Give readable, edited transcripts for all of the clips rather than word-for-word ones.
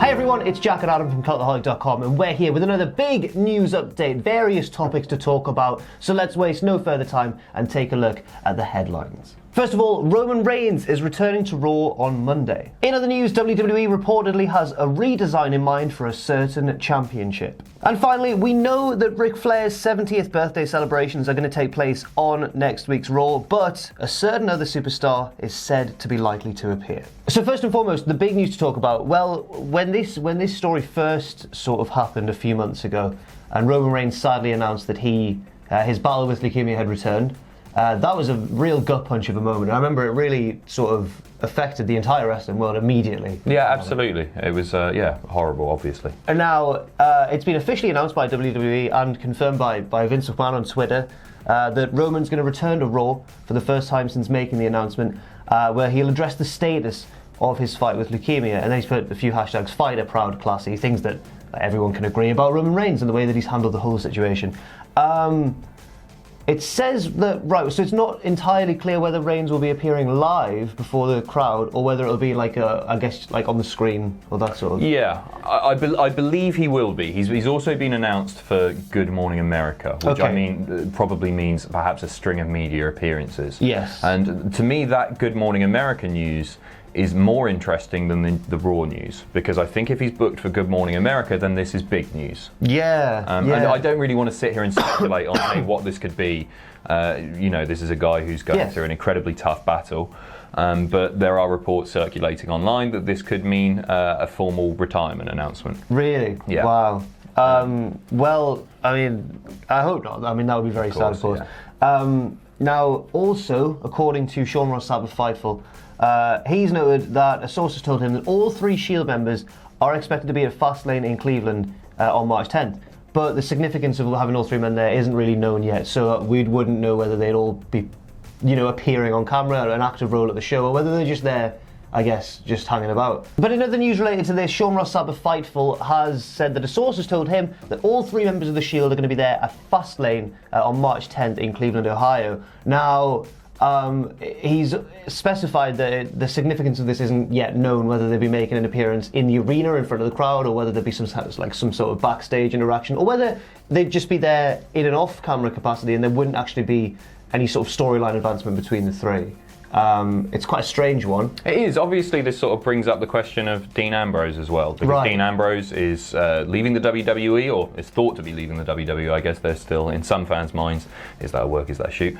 Hey everyone, it's Jack and Adam from Cultaholic.com, and we're here with another big news update, various topics to talk about, so let's waste no further time and take a look at the headlines. First of all, Roman Reigns is returning to Raw on Monday. In other news, WWE reportedly has a redesign in mind for a certain championship. And finally, we know that Ric Flair's 70th birthday celebrations are going to take place on next week's Raw, but a certain other superstar is said to be likely to appear. So first and foremost, the big news to talk about, well, when this story first sort of happened a few months ago, and Roman Reigns sadly announced that his battle with leukemia had returned, that was a real gut punch of a moment. I remember it really sort of affected the entire wrestling world immediately. Yeah, absolutely. It was, horrible, obviously. And now, it's been officially announced by WWE and confirmed by Vince McMahon on Twitter that Roman's going to return to Raw for the first time since making the announcement, where he'll address the status of his fight with leukemia. And then he's put a few hashtags, fighter, proud, classy, things that everyone can agree about Roman Reigns and the way that he's handled the whole situation. It says that, right, so it's not entirely clear whether Reigns will be appearing live before the crowd or whether it'll be like on the screen or that sort of... Yeah, I believe he will be. He's also been announced for Good Morning America, which I mean probably means perhaps a string of media appearances. Yes. And to me, that Good Morning America news is more interesting than the Raw news, because I think if he's booked for Good Morning America, then this is big news. Yeah, And I don't really want to sit here and speculate on hey, what this could be. This is a guy who's going through an incredibly tough battle, but there are reports circulating online that this could mean a formal retirement announcement. Really? Yeah. Wow. Well, I mean, I hope not. I mean, that would be very sad, of course. Yeah. Now, also, according to Sean Ross Sapp of Fightful, he's noted that a source has told him that all 3 Shield members are expected to be at Fastlane in Cleveland on March 10th. But the significance of having all 3 men there isn't really known yet, so we wouldn't know whether they'd all be, appearing on camera or an active role at the show, or whether they're just there, I guess, just hanging about. But in other news related to this, Sean Ross Sapp of Fightful has said that a source has told him that all 3 members of the Shield are going to be there at Fastlane on March 10th in Cleveland, Ohio. Now, he's specified that the significance of this isn't yet known, whether they'll be making an appearance in the arena in front of the crowd, or whether there'll be some sort of backstage interaction, or whether they'd just be there in an off-camera capacity and there wouldn't actually be any sort of storyline advancement between the 3. It's quite a strange one. It is. Obviously, this sort of brings up the question of Dean Ambrose as well, because Dean Ambrose is leaving the WWE, or is thought to be leaving the WWE. I guess they're still, in some fans' minds, is that a work, is that a shoot?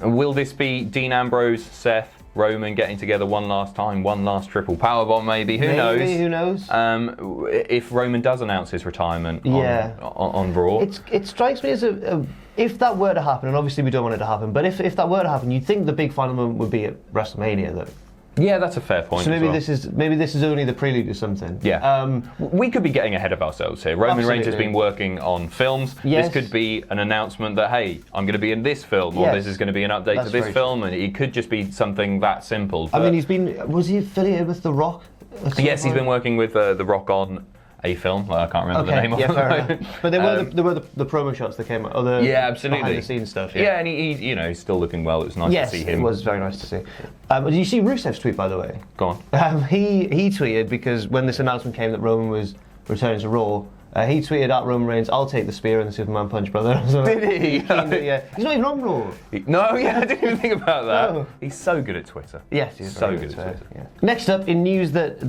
Will this be Dean Ambrose, Seth, Roman getting together one last time, one last triple powerbomb maybe? Who knows? Who knows? If Roman does announce his retirement on Raw. It strikes me as if that were to happen, and obviously we don't want it to happen, but if that were to happen, you'd think the big final moment would be at WrestleMania, though. Yeah, that's a fair point. So maybe this is only the prelude to something. Yeah. We could be getting ahead of ourselves here. Roman Reigns has been working on films. Yes. This could be an announcement that, hey, I'm going to be in this film, or this is going to be an update to this film, and it could just be something that simple. I mean, was he affiliated with The Rock? Yes, he's been working with The Rock on a film. I can't remember the name of it. But there were the promo shots that came out. Absolutely. Behind the scenes stuff. Yeah, and he's still looking well. It's nice to see him. Yes, it was very nice to see. Did you see Rusev's tweet, by the way? Go on. He tweeted, because when this announcement came that Roman was returning to Raw, he tweeted at Roman Reigns, "I'll take the spear and the Superman punch, brother." Did he? Yeah. He's not even on Raw. I didn't even think about that. No. He's so good at Twitter. Yes, he's so good at Twitter. Yeah. Next up, in news that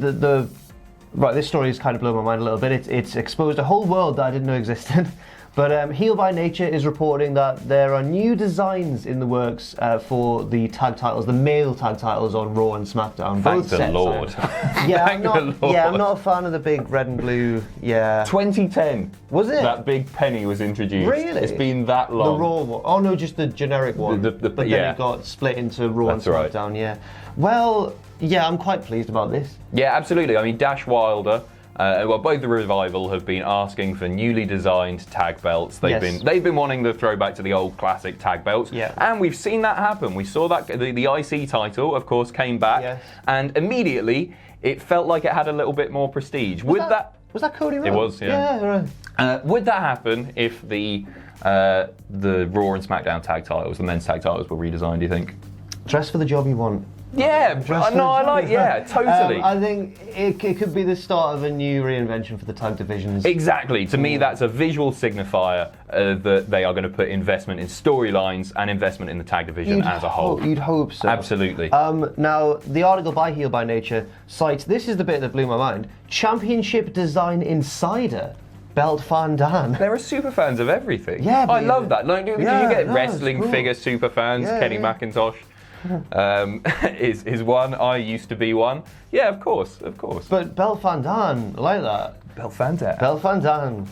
this story has kind of blown my mind a little bit. It's exposed a whole world that I didn't know existed. But Heel by Nature is reporting that there are new designs in the works for the tag titles, the male tag titles on Raw and SmackDown. Thank the Lord. I'm not a fan of the big red and blue. Yeah. 2010. Was it? That big penny was introduced. Really? It's been that long. The Raw one. Oh no, just the generic one. But then it got split into Raw and SmackDown. Right. Yeah. Well, yeah, I'm quite pleased about this. Yeah, absolutely. I mean, Dash Wilder. Both the Revival have been asking for newly designed tag belts. They've been wanting the throwback to the old classic tag belts, and we've seen that happen. We saw that the IC title, of course, came back, and immediately it felt like it had a little bit more prestige. Was that Cody Rhodes? It was, yeah. Yeah, right. Would that happen if the Raw and SmackDown tag titles, the men's tag titles, were redesigned? Do you think? Dress for the job you want. Yeah, no, I like, totally. I think it could be the start of a new reinvention for the tag divisions. Exactly. To me, that's a visual signifier that they are going to put investment in storylines and investment in the tag division as a whole. You'd hope so. Absolutely. Now, the article by Heel by Nature cites, this is the bit that blew my mind, Championship Design Insider. Belt fan Dan. There are super fans of everything. Yeah, I love that. Like, you get wrestling figure super fans. Kenny McIntosh is one. I used to be one. Yeah, of course. But Belt fan Dan, I like that. Belt fan Dan. Belt fan Dan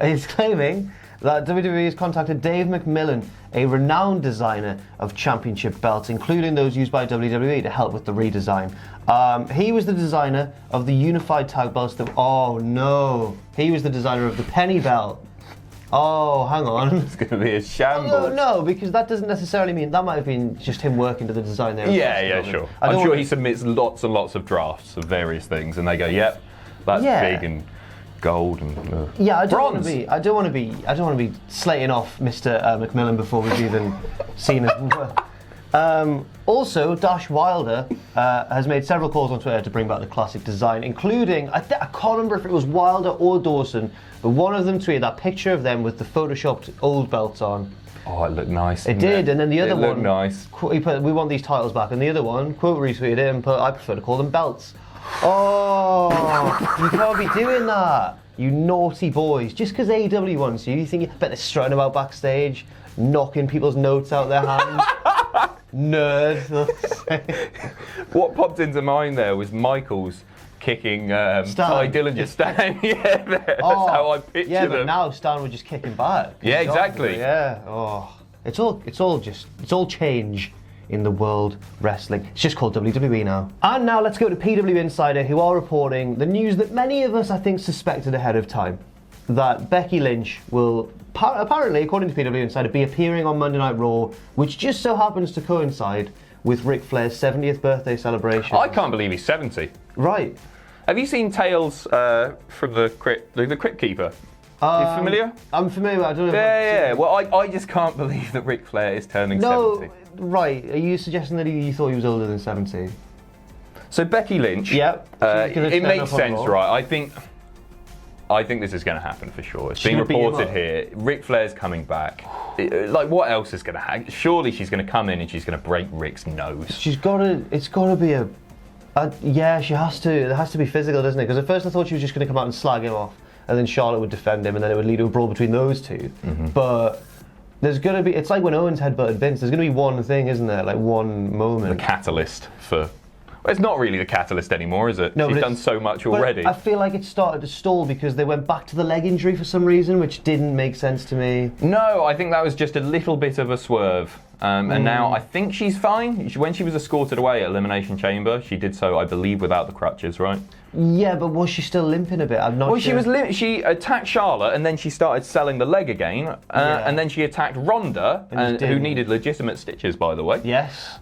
is claiming that WWE has contacted Dave McMillan, a renowned designer of championship belts, including those used by WWE, to help with the redesign. He was the designer of the unified tag belts that... Oh, no. He was the designer of the penny belt. Oh, hang on. It's going to be a shambles. No, because that doesn't necessarily mean... That might have been just him working to the design there. Yeah, sure. I'm sure he submits lots and lots of drafts of various things, and they go, yep, that's big and... gold and yeah, I don't want to be slating off Mr. McMillan before we've even seen him. Also, Dash Wilder has made several calls on Twitter to bring back the classic design, including I can't remember if it was Wilder or Dawson, but one of them tweeted that picture of them with the photoshopped old belts on. Oh, it looked nice. It did, and then the other one looked nice. He put, "We want these titles back," and the other one quote retweeted it and put, "I prefer to call them belts." Oh, you can't be doing that, you naughty boys. Just because AEW wants you think you bet they're strutting about backstage, knocking people's notes out their hands. Nerd. What popped into mind there was Michaels kicking Ty Dillinger Stan. Yeah, that's how I picture them. Yeah, but now Stan would just kick him back. Yeah, exactly. Yeah. Oh, it's all change in the world wrestling. It's just called WWE now. And now let's go to PW Insider, who are reporting the news that many of us, I think, suspected ahead of time, that Becky Lynch will apparently, according to PW Insider, be appearing on Monday Night Raw, which just so happens to coincide with Ric Flair's 70th birthday celebration. I can't believe he's 70. Right. Have you seen Tales from the Crypt Keeper? You familiar? I'm familiar, I don't know. Yeah. Well, I just can't believe that Ric Flair is turning 70. Right. Are you suggesting that you thought he was older than 70? So Becky Lynch. Yep. It makes sense, right? I think this is going to happen for sure. It's being reported here. Ric Flair's coming back. Like, what else is going to happen? Surely she's going to come in and she's going to break Ric's nose. She's got to. It's got to be a. Yeah, she has to. It has to be physical, doesn't it? Because at first I thought she was just going to come out and slag him off, and then Charlotte would defend him, and then it would lead to a brawl between those two. Mm-hmm. But there's going to be. It's like when Owens headbutted Vince. There's going to be one thing, isn't there? Like one moment. The catalyst for. It's not really the catalyst anymore, is it? No, she's done so much already. I feel like it started to stall because they went back to the leg injury for some reason, which didn't make sense to me. No, I think that was just a little bit of a swerve. And now I think she's fine. When she was escorted away at Elimination Chamber, she did so, I believe, without the crutches, right? Yeah, but was she still limping a bit? I'm not sure. She attacked Charlotte, and then she started selling the leg again, and then she attacked Ronda, who needed legitimate stitches, by the way. Yes.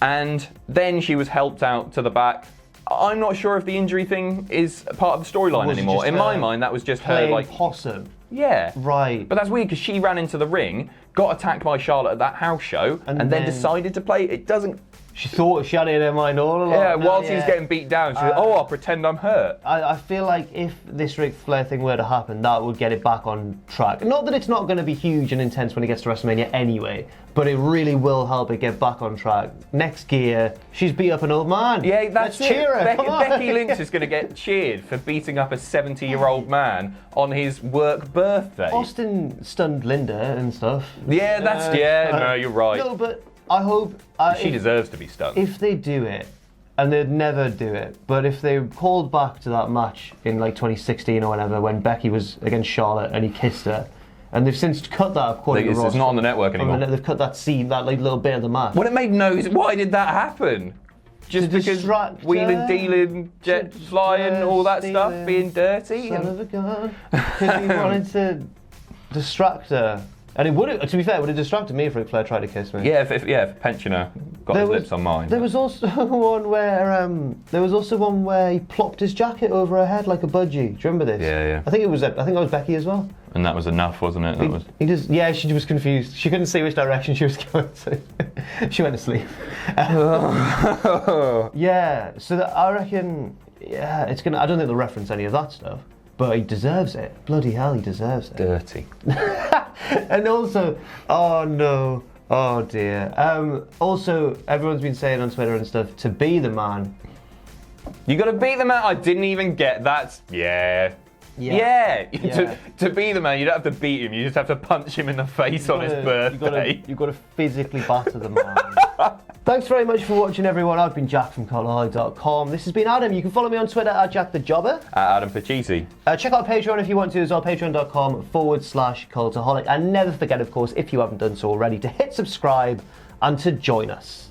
And then she was helped out to the back. I'm not sure if the injury thing is part of the storyline anymore. In my mind, that was just her, like... possum. Yeah. Right. But that's weird, because she ran into the ring, got attacked by Charlotte at that house show, and then decided to play. It doesn't... She thought she had it in her mind all along. Yeah, whilst he was getting beat down, she said, I'll pretend I'm hurt. I feel like if this Ric Flair thing were to happen, that would get it back on track. Not that it's not going to be huge and intense when it gets to WrestleMania anyway, but it really will help it get back on track. Next gear, she's beat up an old man. Yeah, that's Let's cheer her. Becky Lynch is going to get cheered for beating up a 70-year-old man on his work birthday. Austin stunned Linda and stuff. Yeah, no, you're right. No, but I hope... she deserves to be stunned. If they do it, and they'd never do it, but if they called back to that match in like 2016 or whatever, when Becky was against Charlotte and he kissed her, and they've since cut that according to Ross. It's not on the network anymore. They've cut that scene, that like little bit of the match. Well, it made why did that happen? Just because wheeling, dealing, jet flying, all that stuff, being dirty? Son of a gun. Because he wanted to distract her. And it would, to be fair, it would have distracted me if Ric Flair tried to kiss me. Yeah, if Pensioner got his lips on mine. There was also one where he plopped his jacket over her head like a budgie. Do you remember this? Yeah. I think that was Becky as well. And that was enough, wasn't it? He just, yeah, she was confused. She couldn't see which direction she was going, so she went to sleep. Yeah, so I reckon, yeah, it's gonna. I don't think they'll reference any of that stuff, but he deserves it. Bloody hell, he deserves it. Dirty. And also, oh no, oh dear. Also, everyone's been saying on Twitter and stuff to be the man. You got to be the man. I didn't even get that. Yeah. To be the man, you don't have to beat him. You just have to punch him in the face on his birthday. You've got to physically batter the man. Thanks very much for watching, everyone. I've been Jack from Cultaholic.com. This has been Adam. You can follow me on Twitter at JackTheJobber. Adam Pachisi. Check out Patreon if you want to as well. Patreon.com/Cultaholic. And never forget, of course, if you haven't done so already, to hit subscribe and to join us.